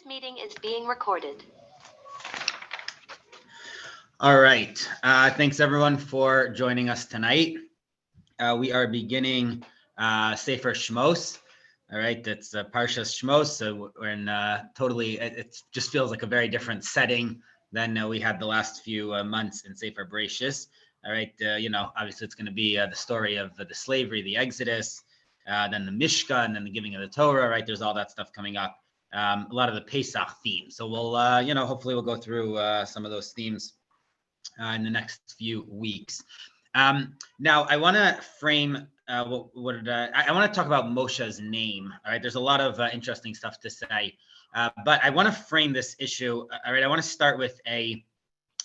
This meeting is being recorded. All right. Thanks everyone for joining us tonight. We are beginning YIFH Shemos. All right, that's Parshas Shemos. So we're in totally. It just feels like a very different setting than we had the last few months in Sefer Bereshis. All right, obviously it's going to be the story of the slavery, the Exodus, then the Mishka, and then the giving of the Torah. Right, there's all that stuff coming up. A lot of the Pesach themes. So we'll, hopefully we'll go through some of those themes in the next few weeks. Now, I want to frame I want to talk about Moshe's name. All right, there's a lot of interesting stuff to say, but I want to frame this issue. All right, I want to start with a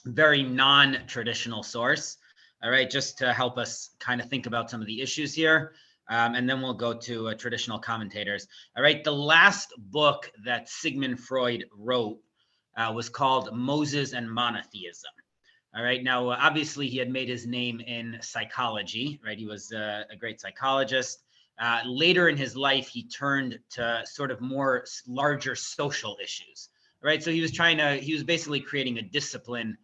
very non-traditional source. All right, just to help us kind of think about some of the issues here. And then we'll go to traditional commentators. All right, the last book that Sigmund Freud wrote was called Moses and Monotheism. All right, now obviously he had made his name in psychology, right? He was a great psychologist. Later in his life, he turned to sort of more larger social issues, right? So he was basically creating a discipline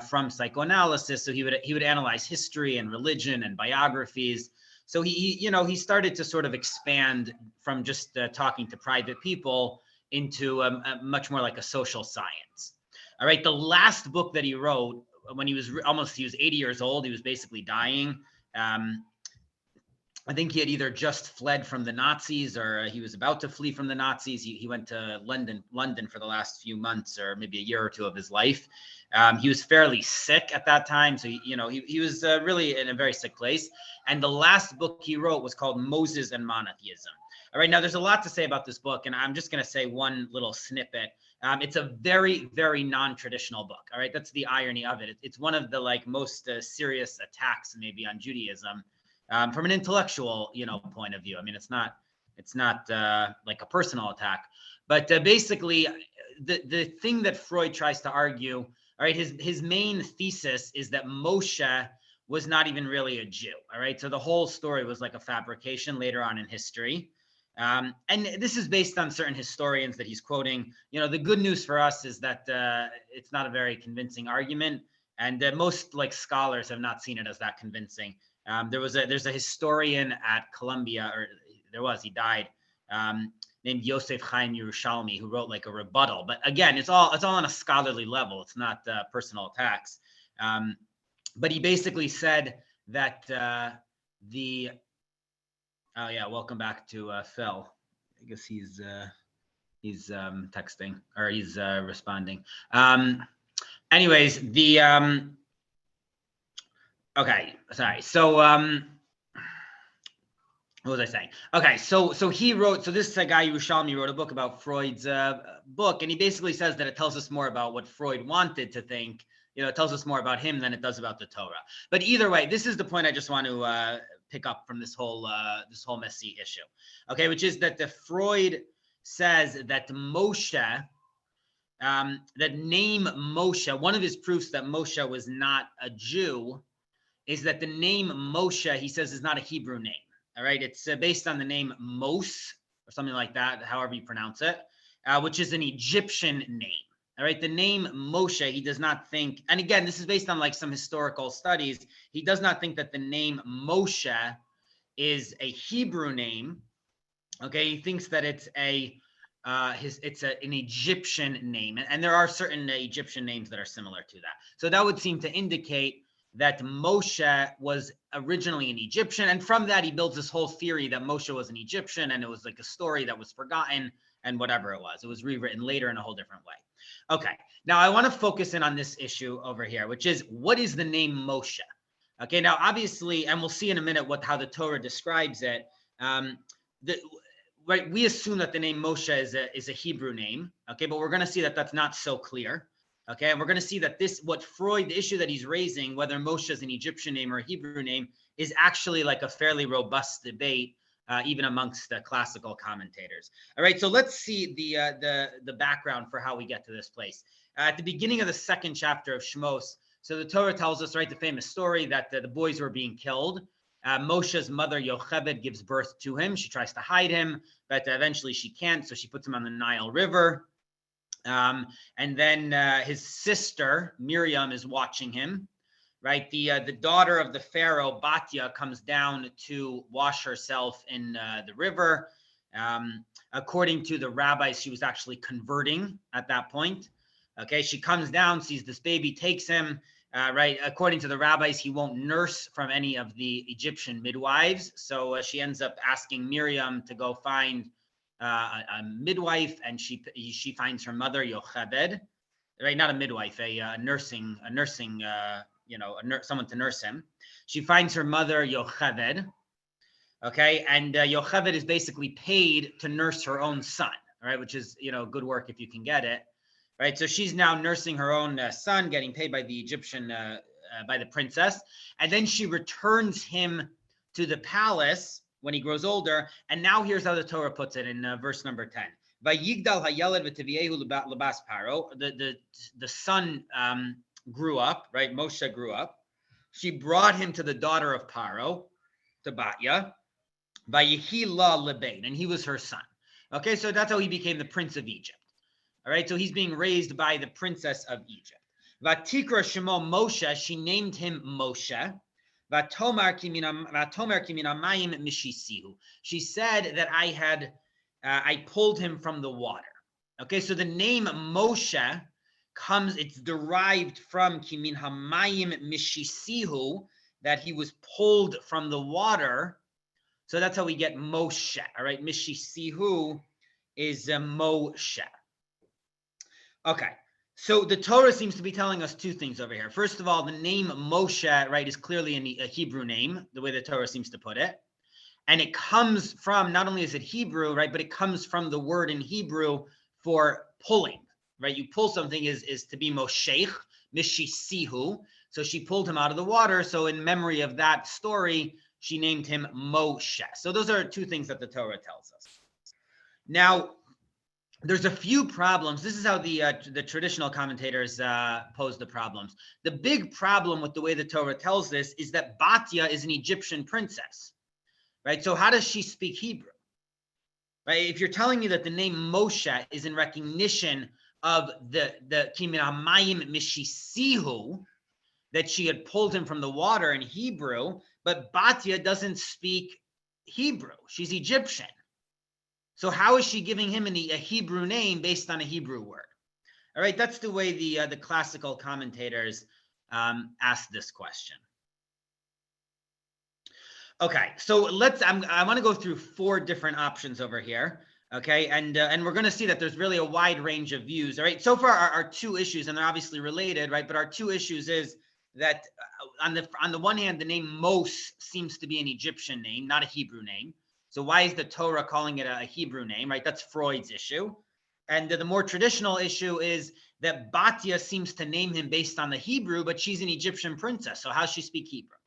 from psychoanalysis. So he would analyze history and religion and biographies. So he started to sort of expand from just talking to private people into much more like a social science. All right, the last book that he wrote when he was 80 years old, he was basically dying. I think he had either just fled from the Nazis or he was about to flee from the Nazis. He went to London for the last few months or maybe a year or two of his life. He was fairly sick at that time. So, he was really in a very sick place. And the last book he wrote was called Moses and Monotheism. All right, now there's a lot to say about this book, and I'm just going to say one little snippet. It's a very, very non-traditional book. All right, that's the irony of it. It's one of the most serious attacks maybe on Judaism. From an intellectual, point of view. I mean, it's not like a personal attack, but basically, the thing that Freud tries to argue, all right, his main thesis is that Moshe was not even really a Jew. All right, so the whole story was like a fabrication later on in history, and this is based on certain historians that he's quoting. The good news for us is that it's not a very convincing argument, and most scholars have not seen it as that convincing. There's a historian at Columbia, he died, named Yosef Chaim Yerushalmi, who wrote a rebuttal. But again, it's all on a scholarly level. It's not personal attacks. But he basically said that welcome back to Phil. I guess he's texting or he's responding. Anyways, okay, sorry. So, what was I saying? Okay, so he wrote. So this guy Yerushalmi wrote a book about Freud's book, and he basically says that it tells us more about what Freud wanted to think. It tells us more about him than it does about the Torah. But either way, this is the point I just want to pick up from this whole messy issue. Okay, which is that the Freud says that Moshe. That name Moshe. One of his proofs that Moshe was not a Jew is that the name Moshe, he says, is not a Hebrew name. All right, it's based on the name Mos or something like that, however you pronounce it, which is an Egyptian name. All right, the name Moshe, he does not think, and again, this is based on some historical studies. He does not think that the name Moshe is a Hebrew name. Okay, he thinks that it's an Egyptian name, and there are certain Egyptian names that are similar to that. So that would seem to indicate that Moshe was originally an Egyptian, and from that he builds this whole theory that Moshe was an Egyptian, and it was a story that was forgotten, and whatever it was rewritten later in a whole different way. Okay, now I want to focus in on this issue over here, which is, what is the name Moshe? Okay, now obviously, and we'll see in a minute how the Torah describes it. Right, we assume that the name Moshe is a Hebrew name. Okay, but we're going to see that that's not so clear. Okay, and we're going to see that the issue that he's raising, whether Moshe is an Egyptian name or a Hebrew name, is actually a fairly robust debate, even amongst the classical commentators. All right, so let's see the background for how we get to this place. At the beginning of the second chapter of Shemos, so the Torah tells us, right, the famous story that the boys were being killed. Moshe's mother, Yocheved, gives birth to him. She tries to hide him, but eventually she can't, so she puts him on the Nile River. And then his sister Miriam is watching him, right? The daughter of the Pharaoh, Batya, comes down to wash herself in the river. According to the rabbis, she was actually converting at that point. Okay, she comes down, sees this baby, takes him. Right, according to the rabbis, he won't nurse from any of the Egyptian midwives. So she ends up asking Miriam to go find a midwife, and she finds her mother Yocheved, right? Not a midwife, a nursing, someone to nurse him. She finds her mother Yocheved, okay, and Yocheved is basically paid to nurse her own son, right? Which is good work if you can get it, right? So she's now nursing her own son, getting paid by the Egyptian, by the princess, and then she returns him to the palace when he grows older. And now here's how the Torah puts it in verse number 10. Vayigdal hayeled v'tivyehu lebas paro. The son grew up, right? Moshe grew up. She brought him to the daughter of Paro, to Batya. Vayihi la lebein, and he was her son. Okay, so that's how he became the prince of Egypt. All right, so he's being raised by the princess of Egypt. Vatikra Shemo Moshe, she named him Moshe. Vatomar kimina mayim mishisihu. She said that I pulled him from the water. Okay, so the name Moshe it's derived from kimin hamayim mishisihu, that he was pulled from the water. So that's how we get Moshe. All right, mishisihu is Moshe. Okay, so the Torah seems to be telling us two things over here. First of all, the name Moshe, right, is clearly a Hebrew name, the way the Torah seems to put it. And it comes from, not only is it Hebrew, right, but it comes from the word in Hebrew for pulling, right? You pull something is to be Mosheich, Mishisihu. So she pulled him out of the water. So in memory of that story, she named him Moshe. So those are two things that the Torah tells us. Now, there's a few problems. This is how the traditional commentators pose the problems. The big problem with the way the Torah tells this is that Batya is an Egyptian princess, right? So how does she speak Hebrew? Right? If you're telling me that the name Moshe is in recognition of the Kimin Hamayim Mishisihu, that she had pulled him from the water in Hebrew, but Batya doesn't speak Hebrew. She's Egyptian. So how is she giving him a Hebrew name based on a Hebrew word? All right, that's the way the classical commentators ask this question. Okay, so I want to go through four different options over here. Okay, and we're going to see that there's really a wide range of views. All right, so far our two issues, and they're obviously related, right? But our two issues is that on the one hand, the name Mos seems to be an Egyptian name, not a Hebrew name. So why is the Torah calling it a Hebrew name, right? That's Freud's issue. And the more traditional issue is that Batya seems to name him based on the Hebrew, but she's an Egyptian princess. So how does she speak Hebrew?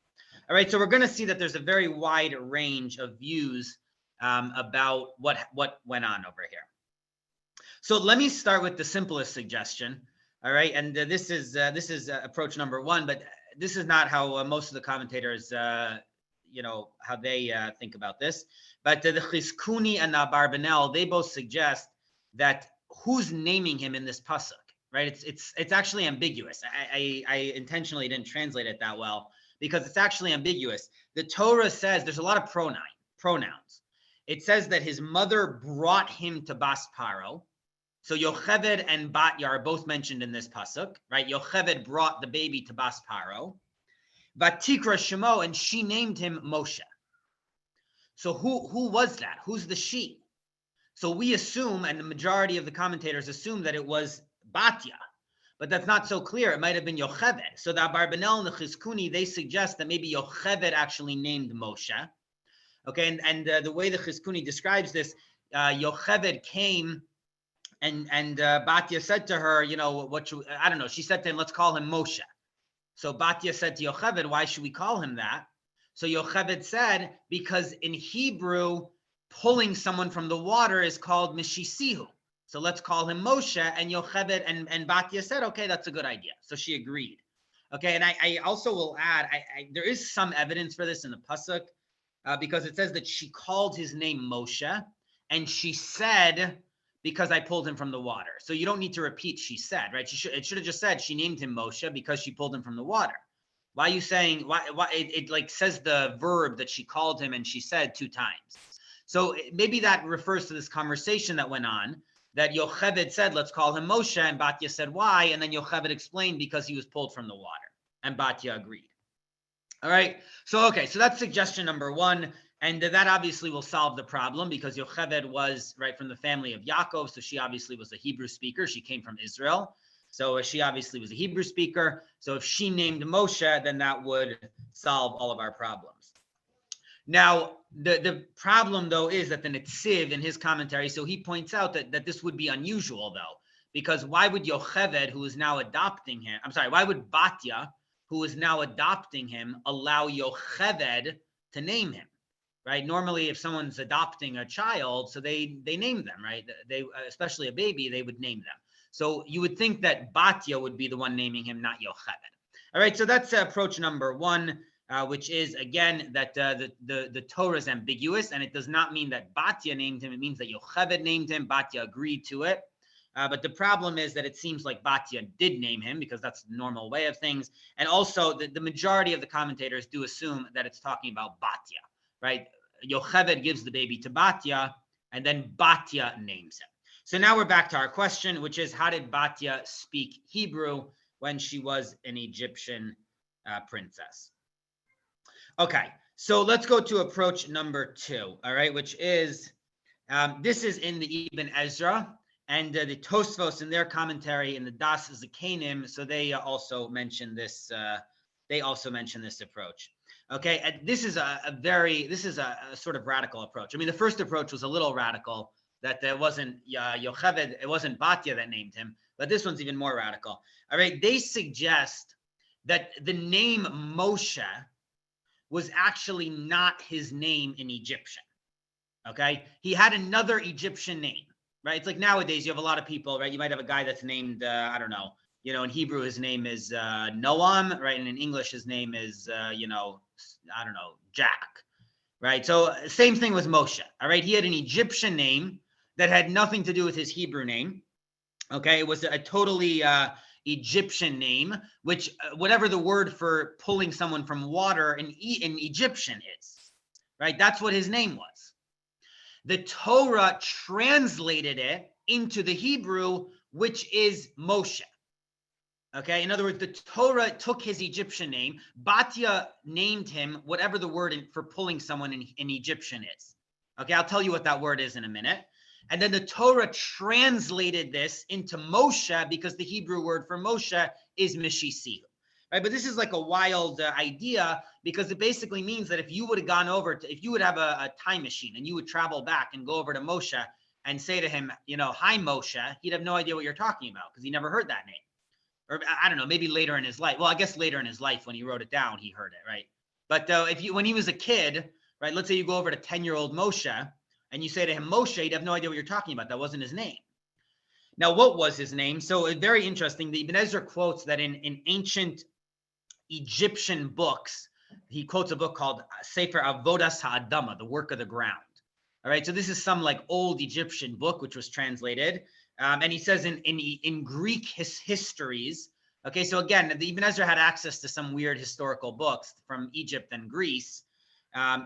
All right, so we're going to see that there's a very wide range of views about what went on over here. So let me start with the simplest suggestion. All right, and this is approach number one, but this is not how most of the commentators how they think about this. But the Chizkuni and the Abarbanel, they both suggest that who's naming him in this pasuk, right? It's actually ambiguous. I intentionally didn't translate it that well because it's actually ambiguous. The Torah says there's a lot of pronouns. It says that his mother brought him to Bas Paro. So Yocheved and Batya are both mentioned in this pasuk, right? Yocheved brought the baby to Bas Paro. Vatikra Shemo, and she named him Moshe. So who was that? Who's the she? So we assume, and the majority of the commentators assume, that it was Batya, but that's not so clear. It might have been Yocheved. So the Abarbanel and the Chizkuni, they suggest that maybe Yocheved actually named Moshe. Okay, and the way the Chizkuni describes this, Yocheved came and Batya said to her, I don't know. She said to him, let's call him Moshe. So Batya said to Yocheved, why should we call him that? So Yocheved said, because in Hebrew, pulling someone from the water is called Mishisihu. So let's call him Moshe. And Yocheved and Batya said, okay, that's a good idea. So she agreed. Okay, and I also will add, there is some evidence for this in the pasuk because it says that she called his name Moshe, and she said, because I pulled him from the water. So you don't need to repeat she said, right? It should have just said she named him Moshe because she pulled him from the water. Why are you saying, why it like says the verb that she called him and she said 2 times. So maybe that refers to this conversation that went on, that Yocheved said, let's call him Moshe, and Batya said, why? And then Yocheved explained because he was pulled from the water, and Batya agreed. All right, so that's suggestion number 1. And that obviously will solve the problem because Yocheved was right from the family of Yaakov. So she obviously was a Hebrew speaker. She came from Israel. So she obviously was a Hebrew speaker. So if she named Moshe, then that would solve all of our problems. Now, the problem, though, is that the Netziv in his commentary, so he points out that this would be unusual, though, because why would Yocheved, who is now adopting him, why would Batya, who is now adopting him, allow Yocheved to name him? Right? Normally, if someone's adopting a child, so they name them, right? They, especially a baby, they would name them. So you would think that Batya would be the one naming him, not Yocheved. All right, so that's approach number 1, which is, again, that the Torah is ambiguous, and it does not mean that Batya named him. It means that Yocheved named him. Batya agreed to it. But the problem is that it seems like Batya did name him because that's the normal way of things. And also, the majority of the commentators do assume that it's talking about Batya, right? Yocheved gives the baby to Batya, and then Batya names him. So now we're back to our question, which is, how did Batya speak Hebrew when she was an Egyptian princess? Okay, so let's go to approach number 2, all right, which is, this is in the Ibn Ezra, and the Tosfos in their commentary in the Das Zakanim, so they also mention this. They also mention this approach. Okay, and this is a sort of radical approach. I mean, the first approach was a little radical, that there wasn't Yocheved, it wasn't Batya that named him, but this one's even more radical. All right, they suggest that the name Moshe was actually not his name in Egyptian. Okay, he had another Egyptian name, right? It's like nowadays you have a lot of people, right? You might have a guy that's named, I don't know, in Hebrew his name is Noam, right? And in English his name is, I don't know, Jack, right? So same thing with Moshe, all right? He had an Egyptian name that had nothing to do with his Hebrew name, okay? It was a totally Egyptian name, which whatever the word for pulling someone from water in Egyptian is, right? That's what his name was. The Torah translated it into the Hebrew, which is Moshe. Okay, in other words, the Torah took his Egyptian name. Batya named him whatever the word for pulling someone in Egyptian is. Okay, I'll tell you what that word is in a minute. And then the Torah translated this into Moshe because the Hebrew word for Moshe is Mishisihu. Right, but this is like a wild idea because it basically means that if you would have gone over if you would have a time machine and you would travel back and go over to Moshe and say to him, hi Moshe, he'd have no idea what you're talking about because he never heard that name. Or I don't know, maybe later in his life. Well, I guess later in his life when he wrote it down, he heard it, right? But when he was a kid, right, let's say you go over to 10-year-old Moshe and you say to him, Moshe, he'd have no idea what you're talking about. That wasn't his name. Now, what was his name? So very interesting. The Ibn Ezra quotes that in ancient Egyptian books, he quotes a book called Sefer Avodas Ha'adama, the work of the ground. All right, so this is some like old Egyptian book which was translated, and he says in Greek histories. Okay, so again, the Ibn Ezra had access to some weird historical books from Egypt and Greece.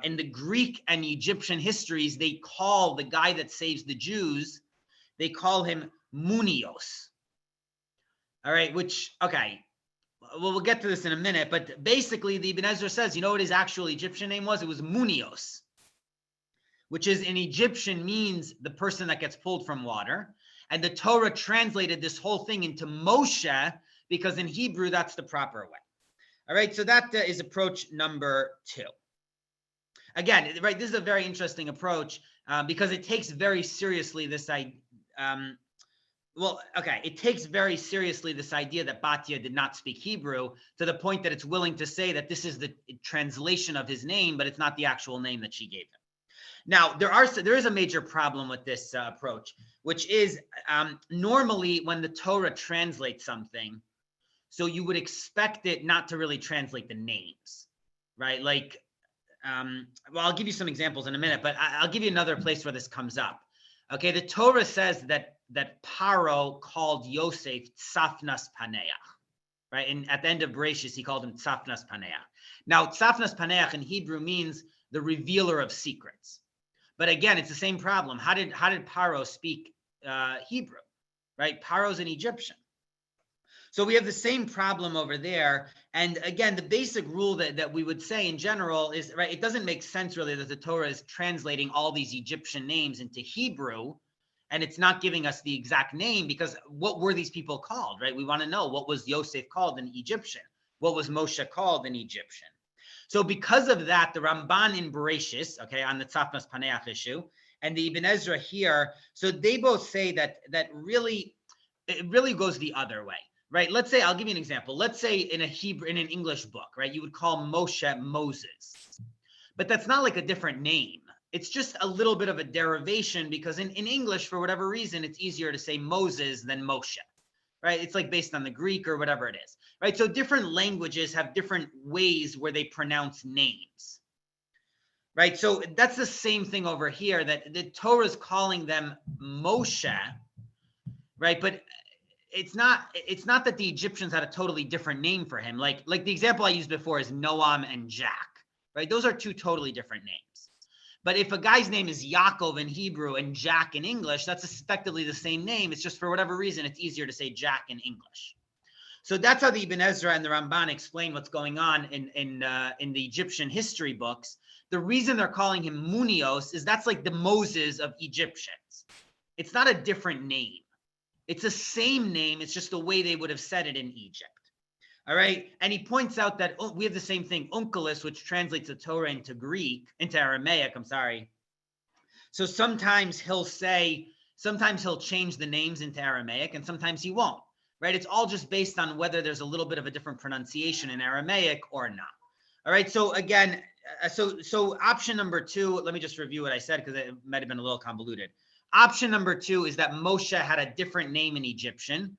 In the Greek and Egyptian histories, they call the guy that saves the Jews, they call him Munios. All right, which, okay, well, we'll get to this in a minute, but basically the Ibn Ezra says, you know what his actual Egyptian name was? It was Munios, which is in Egyptian means the person that gets pulled from water. And the Torah translated this whole thing into Moshe because in Hebrew, that's the proper way. All right, so that is approach number 2. Again, right, this is a very interesting approach because it takes very seriously this idea. It takes very seriously this idea that Batya did not speak Hebrew to the point that it's willing to say that this is the translation of his name, but it's not the actual name that she gave him. Now, there is a major problem with this approach, which is normally when the Torah translates something, so you would expect it not to really translate the names, right? Like, I'll give you some examples in a minute, but I'll give you another place where this comes up. Okay, the Torah says that Paro called Yosef Tzafnas Paneach, right? And at the end of Bereshis, he called him Tzafnas Paneach. Now, Tzafnas Paneach in Hebrew means the revealer of secrets. But again, it's the same problem. How did Paro speak Hebrew, right? Paro's an Egyptian. So we have the same problem over there. And again, the basic rule that we would say in general is, right, it doesn't make sense really that the Torah is translating all these Egyptian names into Hebrew, and it's not giving us the exact name, because what were these people called, right? We want to know, what was Yosef called in Egyptian? What was Moshe called in Egyptian? So because of that, the Ramban in Bereshis, okay, on the Tzafnas Paneach issue, and the Ibn Ezra here, so they both say that really, it really goes the other way. Right. Let's say, I'll give you an example. Let's say in an English book, right, you would call Moshe Moses, but that's not like a different name. It's just a little bit of a derivation, because in English, for whatever reason, it's easier to say Moses than Moshe, right? It's like based on the Greek or whatever it is, right? So different languages have different ways where they pronounce names, right? So that's the same thing over here, that the Torah is calling them Moshe, right? But it's not that the Egyptians had a totally different name for him. Like the example I used before is Noam and Jack, right? Those are two totally different names. But if a guy's name is Yaakov in Hebrew and Jack in English, that's effectively the same name. It's just for whatever reason, it's easier to say Jack in English. So that's how the Ibn Ezra and the Ramban explain what's going on in the Egyptian history books. The reason they're calling him Munios is that's like the Moses of Egyptians. It's not a different name. It's the same name. It's just the way they would have said it in Egypt. All right. And he points out that we have the same thing, Onkelos, which translates the Torah into Aramaic. So sometimes he'll change the names into Aramaic, and sometimes he won't. Right. It's all just based on whether there's a little bit of a different pronunciation in Aramaic or not. All right. So again, so option number 2, let me just review what I said, because it might have been a little convoluted. Option number 2 is that Moshe had a different name in Egyptian.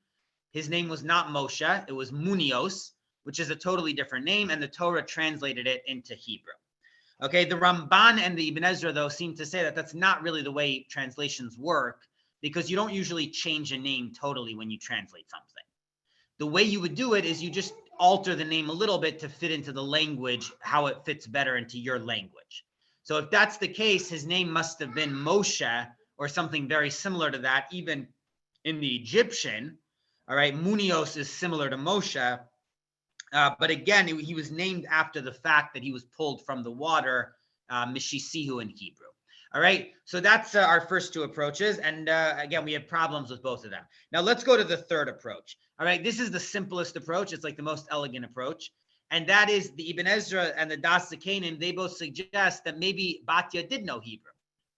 His name was not Moshe, it was Munios, which is a totally different name, and the Torah translated it into Hebrew. Okay, the Ramban and the Ibn Ezra, though, seem to say that that's not really the way translations work, because you don't usually change a name totally when you translate something. The way you would do it is you just alter the name a little bit to fit into the language, how it fits better into your language. So if that's the case, his name must have been Moshe, or something very similar to that, even in the Egyptian. All right, Munios is similar to Moshe, but again, he was named after the fact that he was pulled from the water, Mishisihu in Hebrew. All right, so that's our first 2 approaches, and again, we have problems with both of them. Now let's go to the third approach. All right, this is the simplest approach. It's like the most elegant approach, and that is the Ibn Ezra and the Das Zakanim. They both suggest that maybe Batya did know Hebrew.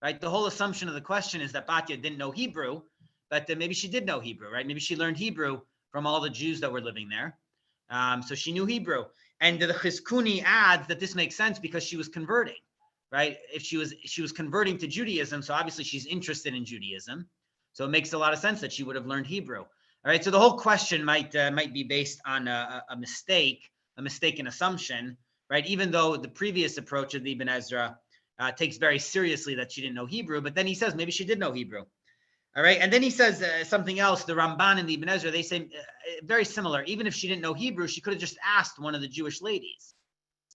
Right? The whole assumption of the question is that Batya didn't know Hebrew, but maybe she did know Hebrew, right? Maybe she learned Hebrew from all the Jews that were living there. So she knew Hebrew. And the Chizkuni adds that this makes sense because she was converting, right? If she was converting to Judaism, so obviously she's interested in Judaism. So it makes a lot of sense that she would have learned Hebrew. All right. So the whole question might be based on a mistaken assumption, right? Even though the previous approach of the Ibn Ezra takes very seriously that she didn't know Hebrew, but then he says maybe she did know Hebrew. All right, and then he says something else. The Ramban and the Ibn Ezra, they say very similar. Even if she didn't know Hebrew, she could have just asked one of the Jewish ladies,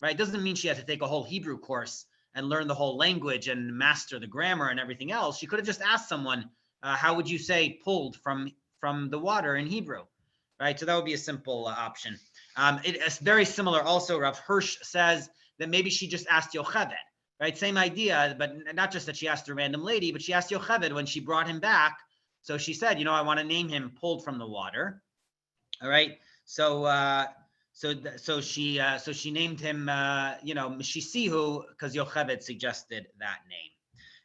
right? It doesn't mean she had to take a whole Hebrew course and learn the whole language and master the grammar and everything else. She could have just asked someone, how would you say pulled from the water in Hebrew, right? So that would be a simple option. It's very similar also. Rav Hirsch says that maybe she just asked Yocheved. Right, same idea, but not just that she asked a random lady, but she asked Yocheved when she brought him back. So she said, I want to name him pulled from the water. All right, so she named him, Mishisihu, because Yocheved suggested that name.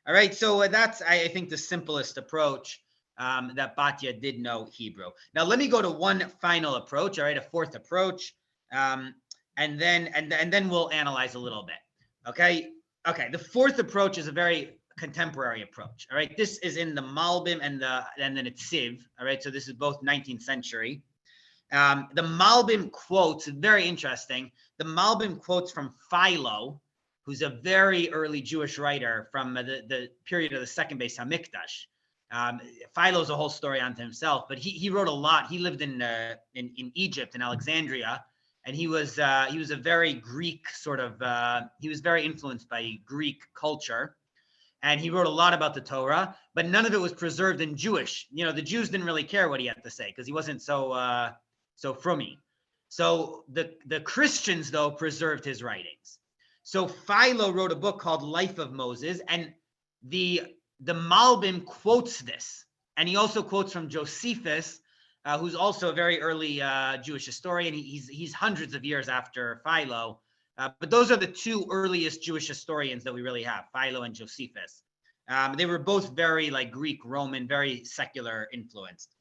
All right, so that's I think the simplest approach, that Batya did know Hebrew. Now let me go to one final approach. All right, a fourth approach, and then we'll analyze a little bit. Okay, the fourth approach is a very contemporary approach. All right, this is in the Malbim and then it's Siv. All right, so this is both 19th century. The Malbim quotes, very interesting. The Malbim quotes from Philo, who's a very early Jewish writer from the period of the second Beis Hamikdash. Philo's a whole story unto himself, but he wrote a lot. He lived in Egypt, in Alexandria, and he was a very Greek sort of. He was very influenced by Greek culture, and he wrote a lot about the Torah, but none of it was preserved in Jewish. The Jews didn't really care what he had to say because he wasn't so frummy. So the Christians, though, preserved his writings. So Philo wrote a book called Life of Moses, and the Malbim quotes this, and he also quotes from Josephus, who's also a very early Jewish historian. He's hundreds of years after Philo, but those are the two earliest Jewish historians that we really have, Philo and Josephus. They were both very like Greek, Roman, very secular influenced.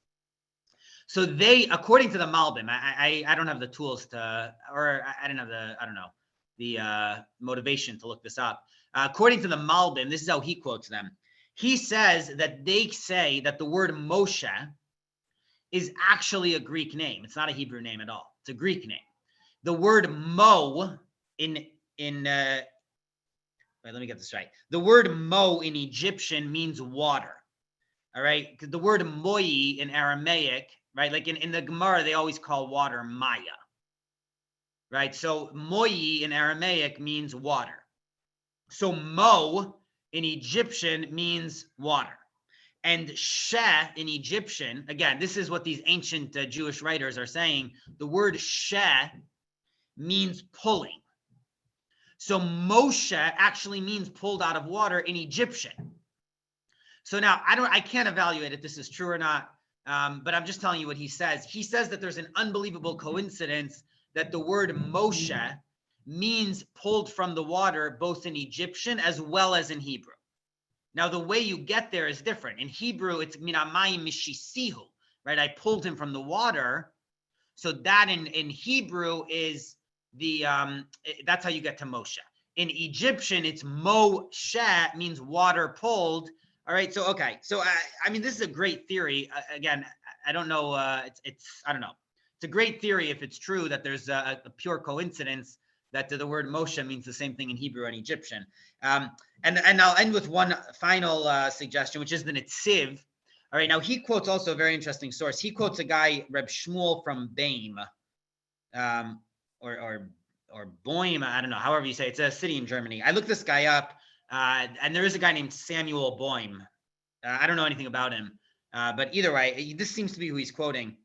So they, according to the Malbim, I don't have the tools to, or I didn't have the motivation to look this up. According to the Malbim, this is how he quotes them. He says that they say that the word Moshe is actually a Greek name. It's not a Hebrew name at all. It's a Greek name. The word Mo wait, let me get this right. The word Mo in Egyptian means water. All right. Because the word Moi in Aramaic, right? Like in the Gemara, they always call water Maya. Right. So Moi in Aramaic means water. So Mo in Egyptian means water. And She in Egyptian, again, this is what these ancient Jewish writers are saying. The word She means pulling. So Moshe actually means pulled out of water in Egyptian. So now I can't evaluate if this is true or not, but I'm just telling you what he says. He says that there's an unbelievable coincidence that the word Moshe means pulled from the water, both in Egyptian as well as in Hebrew. Now, the way you get there is different. In Hebrew, it's minamayim mishisihu, right? I pulled him from the water. So that in Hebrew is that's how you get to Moshe. In Egyptian, it's Moshe, means water pulled. All right. So, okay. So, I mean, this is a great theory. Again, I don't know. I don't know. It's a great theory if it's true that there's a pure coincidence that the word Moshe means the same thing in Hebrew and Egyptian. And I'll end with one final suggestion, which is the Netziv. All right. Now, he quotes also a very interesting source. He quotes a guy, Reb Shmuel from Baim, or Boim, I don't know, however you say it. It's a city in Germany. I looked this guy up, and there is a guy named Samuel Boim. I don't know anything about him, but either way, this seems to be who he's quoting.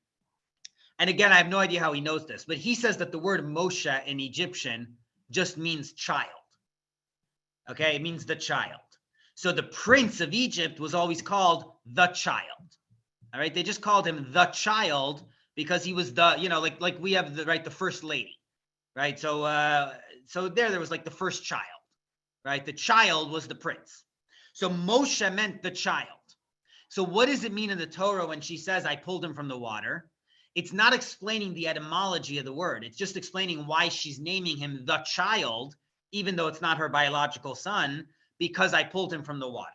And again, I have no idea how he knows this, but he says that the word Moshe in Egyptian just means child. Okay, it means the child. So the prince of Egypt was always called the child. All right, they just called him the child because he was the, like we have the first lady. Right. So there was like the first child, right? The child was the prince. So Moshe meant the child. So what does it mean in the Torah when she says, I pulled him from the water? It's not explaining the etymology of the word. It's just explaining why she's naming him the child, even though it's not her biological son, because I pulled him from the water.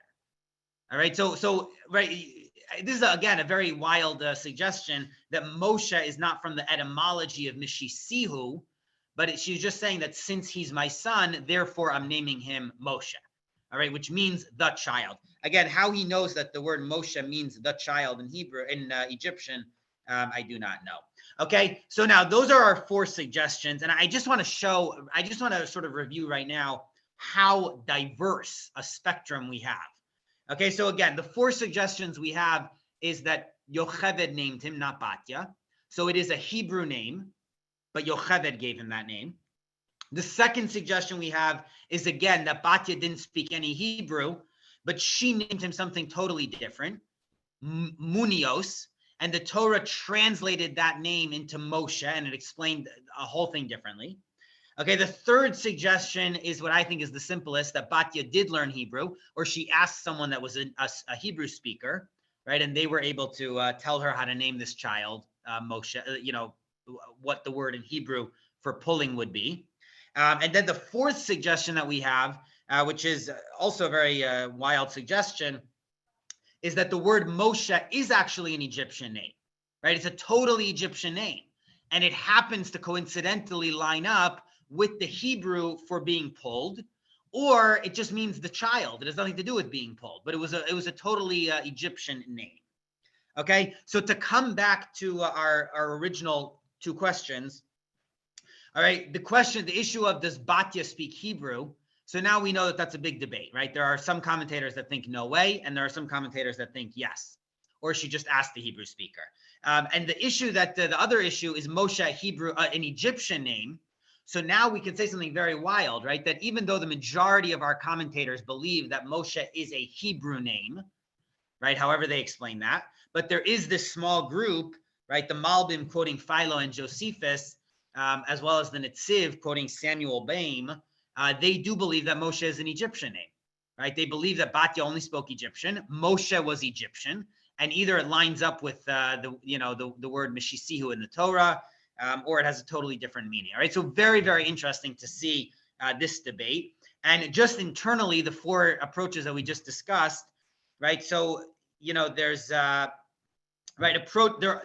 All right. So right. This is, again, a very wild suggestion that Moshe is not from the etymology of Mishisihu, but she's just saying that since he's my son, therefore I'm naming him Moshe. All right, which means the child. Again, how he knows that the word Moshe means the child in Hebrew, in Egyptian, I do not know. Okay, so now those are our 4 suggestions, and I just want to sort of review right now how diverse a spectrum we have. Okay, so again, the 4 suggestions we have is that Yocheved named him, not Batya. So it is a Hebrew name, but Yocheved gave him that name. The second suggestion we have is, again, that Batya didn't speak any Hebrew, but she named him something totally different, Munios, and the Torah translated that name into Moshe, and it explained a whole thing differently. Okay, the third suggestion is what I think is the simplest, that Batya did learn Hebrew, or she asked someone that was a Hebrew speaker, right, and they were able to tell her how to name this child, Moshe, what the word in Hebrew for pulling would be. And then the fourth suggestion that we have, which is also a very wild suggestion, is that the word Moshe is actually an Egyptian name, right? It's a totally Egyptian name. And it happens to coincidentally line up with the Hebrew for being pulled, or it just means the child. It has nothing to do with being pulled, but it was a totally Egyptian name. Okay, so to come back to our original two questions. All right, the issue of does Batya speak Hebrew? So now we know that that's a big debate, right? There are some commentators that think no way, and there are some commentators that think yes, or she just asked the Hebrew speaker. And the issue that the other issue is Moshe Hebrew, an Egyptian name. So now we can say something very wild, right? That even though the majority of our commentators believe that Moshe is a Hebrew name, right? However they explain that, but there is this small group, right? The Malbim quoting Philo and Josephus, as well as the Netziv quoting Samuel Baim, they do believe that Moshe is an Egyptian name, right? They believe that Batya only spoke Egyptian. Moshe was Egyptian, and either it lines up with the word Meshisihu in the Torah, or it has a totally different meaning. All right, so very, very interesting to see this debate. And just internally, the four approaches that we just discussed, right? So there's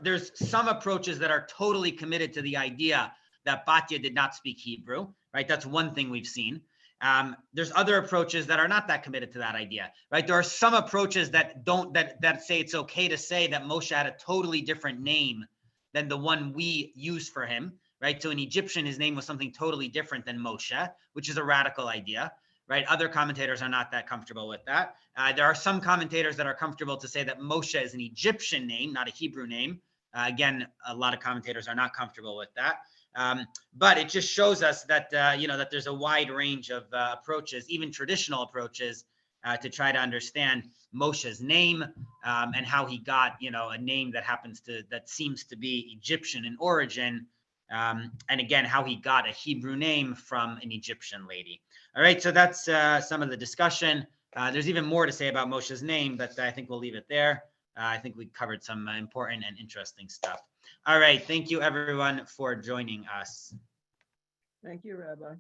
there's some approaches that are totally committed to the idea that Batya did not speak Hebrew, right? That's one thing we've seen. There's other approaches that are not that committed to that idea, right? There are some approaches that don't that say it's okay to say that Moshe had a totally different name than the one we use for him, right? So in Egyptian, his name was something totally different than Moshe, which is a radical idea, right? Other commentators are not that comfortable with that. There are some commentators that are comfortable to say that Moshe is an Egyptian name, not a Hebrew name. Again, a lot of commentators are not comfortable with that. But it just shows us that, that there's a wide range of approaches, even traditional approaches, to try to understand Moshe's name and how he got, a name that seems to be Egyptian in origin. And again, how he got a Hebrew name from an Egyptian lady. All right, so that's some of the discussion. There's even more to say about Moshe's name, but I think we'll leave it there. I think we covered some important and interesting stuff. All right, thank you everyone for joining us. Thank you, Rabbi.